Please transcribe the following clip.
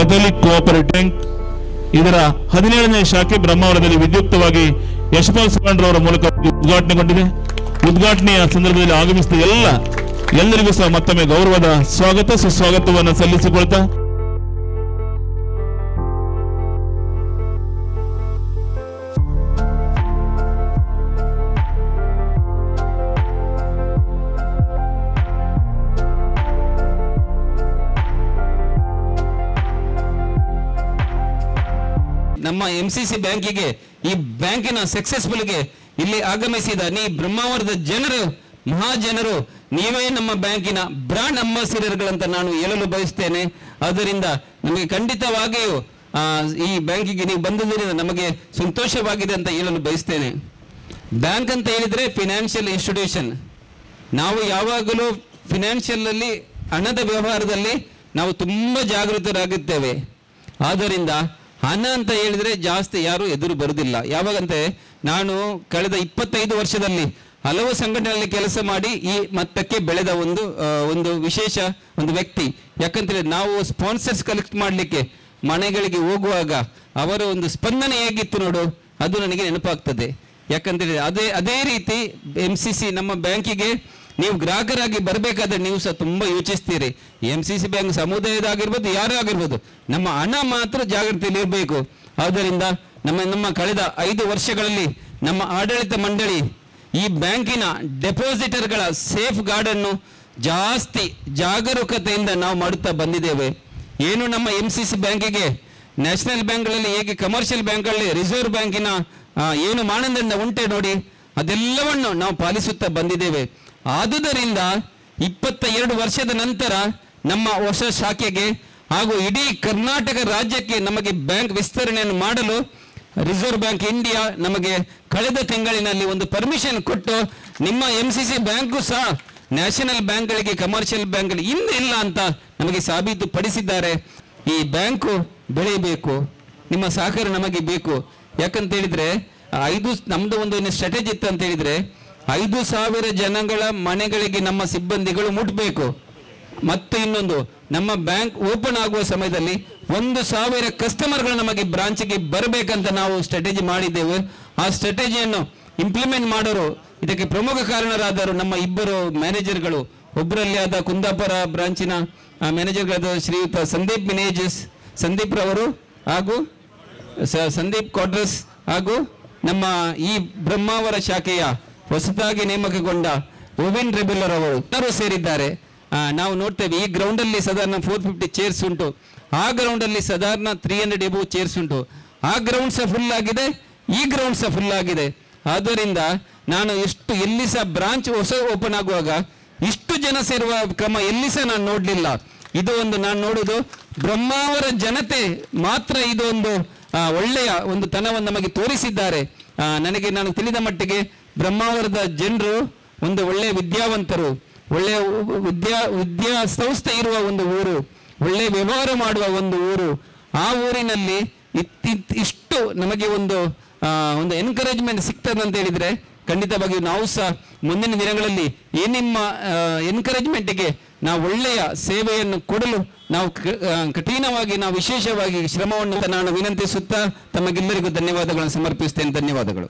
Catholic cooperative bank ಇದರ 17ನೇ ಶಾಖೆ ಬ್ರಹ್ಮಾವರದಲ್ಲಿ ವಿದ್ಯುಕ್ತವಾಗಿ ಯಶಪಾಲ್ ಸುವರ್ಣರವರ ಮೂಲಕ ಉದ್ಘಾಟನೆಗೊಂಡಿದೆ. ಉದ್ಘಾಟನೆಯ ಸಂದರ್ಭದಲ್ಲಿ ಆಗಮಿಸಿದ ಎಲ್ಲರಿಗೂ ಸಹ ಮತ್ತೊಮ್ಮೆ ಗೌರವದ ಸ್ವಾಗತ ಸುಸ್ವಾಗತವನ್ನು ಸಲ್ಲಿಸಿಕೊಳ್ತಾ ನಮ್ಮ MCC ಬ್ಯಾಂಕಿಗೆ ಈ ಬ್ಯಾಂಕಿನ ಸಕ್ಸಸ್ಫುಲ್ಗೆ ಇಲ್ಲಿ ಆಗಮಿಸಿದ ನೀ ಬ್ರಹ್ಮಾವರದ ಜನರು ಮಹಾಜನರು ನೀವೇ ನಮ್ಮ ಬ್ಯಾಂಕಿನ ಬ್ರಾಂಡ್ ಅಂಬಾಸಿಡರ್ಗಳಂತ ನಾನು ಹೇಳಲು ಬಯಸ್ತೇನೆ. ಆದ್ದರಿಂದ ನಮಗೆ ಖಂಡಿತವಾಗಿಯೂ ಈ ಬ್ಯಾಂಕಿಗೆ ನೀವು ಬಂದಿದ್ದರಿಂದ ನಮಗೆ ಸಂತೋಷವಾಗಿದೆ ಅಂತ ಹೇಳಲು ಬಯಸ್ತೇನೆ. ಬ್ಯಾಂಕ್ ಅಂತ ಹೇಳಿದರೆ ಫಿನಾನ್ಷಿಯಲ್ ಇನ್ಸ್ಟಿಟ್ಯೂಷನ್. ನಾವು ಯಾವಾಗಲೂ ಫಿನಾನ್ಷಿಯಲ್ ಅಲ್ಲಿ ಹಣದ ವ್ಯವಹಾರದಲ್ಲಿ ನಾವು ತುಂಬ ಜಾಗೃತರಾಗುತ್ತೇವೆ. ಆದ್ದರಿಂದ ಹಣ ಅಂತ ಹೇಳಿದರೆ ಜಾಸ್ತಿ ಯಾರು ಎದುರು ಬರುವುದಿಲ್ಲ. ಯಾವಾಗಂತೆ ನಾನು ಕಳೆದ 25 ವರ್ಷದಲ್ಲಿ ಹಲವು ಸಂಘಟನೆಯಲ್ಲಿ ಕೆಲಸ ಮಾಡಿ ಈ ಮಟ್ಟಕ್ಕೆ ಬೆಳೆದ ಒಂದು ವಿಶೇಷ ಒಂದು ವ್ಯಕ್ತಿ. ಯಾಕಂತೇಳಿ ನಾವು ಸ್ಪಾನ್ಸರ್ಸ್ ಕಲೆಕ್ಟ್ ಮಾಡಲಿಕ್ಕೆ ಮನೆಗಳಿಗೆ ಹೋಗುವಾಗ ಅವರ ಒಂದು ಸ್ಪಂದನೆ ಹೇಗಿತ್ತು ನೋಡು, ಅದು ನನಗೆ ನೆನಪಾಗ್ತದೆ. ಯಾಕಂತೇಳಿ ಅದೇ ರೀತಿ MCC ನಮ್ಮ ಬ್ಯಾಂಕಿಗೆ ನೀವು ಗ್ರಾಹಕರಾಗಿ ಬರಬೇಕಾದ್ರೆ ನೀವು ಸಹ ತುಂಬ ಯೋಚಿಸ್ತೀರಿ. MCC ಬ್ಯಾಂಕ್ ಸಮುದಾಯದಾಗಿರ್ಬೋದು ಯಾರೇ ಆಗಿರ್ಬೋದು, ನಮ್ಮ ಹಣ ಮಾತ್ರ ಜಾಗೃತಿಯಲ್ಲಿ ಇರಬೇಕು. ಆದ್ದರಿಂದ ನಮ್ಮ ಕಳೆದ 5 ವರ್ಷಗಳಲ್ಲಿ ನಮ್ಮ ಆಡಳಿತ ಮಂಡಳಿ ಈ ಬ್ಯಾಂಕಿನ ಡೆಪಾಸಿಟರ್ಗಳ ಸೇಫ್ ಗಾರ್ಡನ್ನು ಜಾಸ್ತಿ ಜಾಗರೂಕತೆಯಿಂದ ನಾವು ಮಾಡುತ್ತಾ ಬಂದಿದ್ದೇವೆ. ಏನು ನಮ್ಮ MCC ಬ್ಯಾಂಕಿಗೆ ನ್ಯಾಷನಲ್ ಬ್ಯಾಂಕ್ಗಳಲ್ಲಿ ಹೇಗೆ ಕಮರ್ಷಿಯಲ್ ಬ್ಯಾಂಕ್ಗಳಲ್ಲಿ ರಿಸರ್ವ್ ಬ್ಯಾಂಕಿನ ಏನು ಮಾನದಂಡ ಉಂಟೆ ನೋಡಿ, ಅದೆಲ್ಲವನ್ನು ನಾವು ಪಾಲಿಸುತ್ತಾ ಬಂದಿದ್ದೇವೆ. ಆದುದರಿಂದ 22 ವರ್ಷದ ನಂತರ ನಮ್ಮ ಹೊಸ ಶಾಖೆಗೆ ಹಾಗೂ ಇಡೀ ಕರ್ನಾಟಕ ರಾಜ್ಯಕ್ಕೆ ನಮಗೆ ಬ್ಯಾಂಕ್ ವಿಸ್ತರಣೆಯನ್ನು ಮಾಡಲು ರಿಸರ್ವ್ ಬ್ಯಾಂಕ್ ಇಂಡಿಯಾ ನಮಗೆ ಕಳೆದ ತಿಂಗಳಿನಲ್ಲಿ ಒಂದು ಪರ್ಮಿಷನ್ ಕೊಟ್ಟು ನಿಮ್ಮ MCC ಬ್ಯಾಂಕು ಸಹ ನ್ಯಾಷನಲ್ ಬ್ಯಾಂಕ್ಗಳಿಗೆ ಕಮರ್ಷಿಯಲ್ ಬ್ಯಾಂಕ್ಗಳಿಗೆ ಇನ್ನೂ ಇಲ್ಲ ಅಂತ ನಮಗೆ ಸಾಬೀತುಪಡಿಸಿದ್ದಾರೆ. ಈ ಬ್ಯಾಂಕು ಬೆಳೆಯಬೇಕು, ನಿಮ್ಮ ಸಹಕಾರ ನಮಗೆ ಬೇಕು. ಯಾಕಂತ ಹೇಳಿದ್ರೆ ನಮ್ದು ಒಂದು ಸ್ಟ್ರಾಟಜಿ ಇತ್ತು ಅಂತ ಹೇಳಿದ್ರೆ 5,000 ಜನಗಳ ಮನೆಗಳಿಗೆ ನಮ್ಮ ಸಿಬ್ಬಂದಿಗಳು ಮುಟ್ಟಬೇಕು. ಮತ್ತು ಇನ್ನೊಂದು, ನಮ್ಮ ಬ್ಯಾಂಕ್ ಓಪನ್ ಆಗುವ ಸಮಯದಲ್ಲಿ 1,000 ಕಸ್ಟಮರ್ಗಳು ನಮಗೆ ಬ್ರಾಂಚ್ಗೆ ಬರಬೇಕಂತ ನಾವು ಸ್ಟ್ರಾಟಜಿ ಮಾಡಿದ್ದೇವೆ. ಆ ಸ್ಟ್ರಾಟಜಿಯನ್ನು ಇಂಪ್ಲಿಮೆಂಟ್ ಮಾಡೋರು, ಇದಕ್ಕೆ ಪ್ರಮುಖ ಕಾರಣರಾದರು ನಮ್ಮ 2 ಮ್ಯಾನೇಜರ್ಗಳು. ಒಬ್ಬರಲ್ಲಿ ಆದ ಕುಂದಾಪುರ ಬ್ರಾಂಚಿನ ಮ್ಯಾನೇಜರ್ಗಳಾದ ಶ್ರೀಯುತ ಸಂದೀಪ್ ರವರು ಹಾಗೂ ಸಂದೀಪ್ ಕ್ವಾರ್ಟರ್ಸ್ ಹಾಗೂ ನಮ್ಮ ಈ ಬ್ರಹ್ಮಾವರ ಶಾಖೆಯ ಹೊಸದಾಗಿ ನೇಮಕಗೊಂಡ ಓವಿನ್ ರೆಬೆಲ್ಲರ್ ಅವರು ಎಲ್ಲರೂ ಸೇರಿದ್ದಾರೆ. ನಾವು ನೋಡ್ತೇವೆ ಈ ಗ್ರೌಂಡಲ್ಲಿ ಸಾಧಾರಣ 450 ಚೇರ್ಸ್ ಉಂಟು, ಆ ಗ್ರೌಂಡಲ್ಲಿ ಸಾಧಾರಣ 300 ಎಬೋ ಚೇರ್ಸ್ ಉಂಟು. ಆ ಗ್ರೌಂಡ್ ಸಹ ಫುಲ್ ಆಗಿದೆ, ಈ ಗ್ರೌಂಡ್ ಸಹ ಫುಲ್ ಆಗಿದೆ. ಆದ್ದರಿಂದ ನಾನು ಎಲ್ಲಿ ಸಹ ಬ್ರಾಂಚ್ ಹೊಸ ಓಪನ್ ಆಗುವಾಗ ಇಷ್ಟು ಜನ ಸೇರುವ ಕ್ರಮ ಎಲ್ಲಿ ಸಹ ನಾನು ನೋಡಲಿಲ್ಲ. ಇದು ನಾನು ನೋಡುವುದು ಬ್ರಹ್ಮಾವರ ಜನತೆ ಮಾತ್ರ ಇದು ಒಳ್ಳೆಯ ಒಂದು ತನವನ್ನು ನಮಗೆ ತೋರಿಸಿದ್ದಾರೆ. ನಾನು ತಿಳಿದ ಮಟ್ಟಿಗೆ ಬ್ರಹ್ಮಾವರದ ಜನರು ಒಂದು ಒಳ್ಳೆಯ ವಿದ್ಯಾವಂತರು, ಒಳ್ಳೆಯ ವಿದ್ಯಾ ಸಂಸ್ಥೆ ಇರುವ ಒಂದು ಊರು, ಒಳ್ಳೆಯ ವ್ಯವಹಾರ ಮಾಡುವ ಒಂದು ಊರು. ಆ ಊರಿನಲ್ಲಿ ಇಷ್ಟು ನಮಗೆ ಒಂದು ಎನ್ಕರೇಜ್ಮೆಂಟ್ ಸಿಗ್ತದೆ ಅಂತ ಹೇಳಿದರೆ ಖಂಡಿತವಾಗಿಯೂ ನಾವು ಸಹ ಮುಂದಿನ ದಿನಗಳಲ್ಲಿ ನಿಮ್ಮ ಎನ್ಕರೇಜ್ಮೆಂಟ್ಗೆ ನಾವು ಒಳ್ಳೆಯ ಸೇವೆಯನ್ನು ಕೊಡಲು ನಾವು ಕಠಿಣವಾಗಿ ನಾವು ವಿಶೇಷವಾಗಿ ಶ್ರಮವನ್ನು ನಾನು ವಿನಂತಿಸುತ್ತಾ ತಮಗೆಲ್ಲರಿಗೂ ಧನ್ಯವಾದಗಳನ್ನು ಸಮರ್ಪಿಸ್ತೇನೆ. ಧನ್ಯವಾದಗಳು.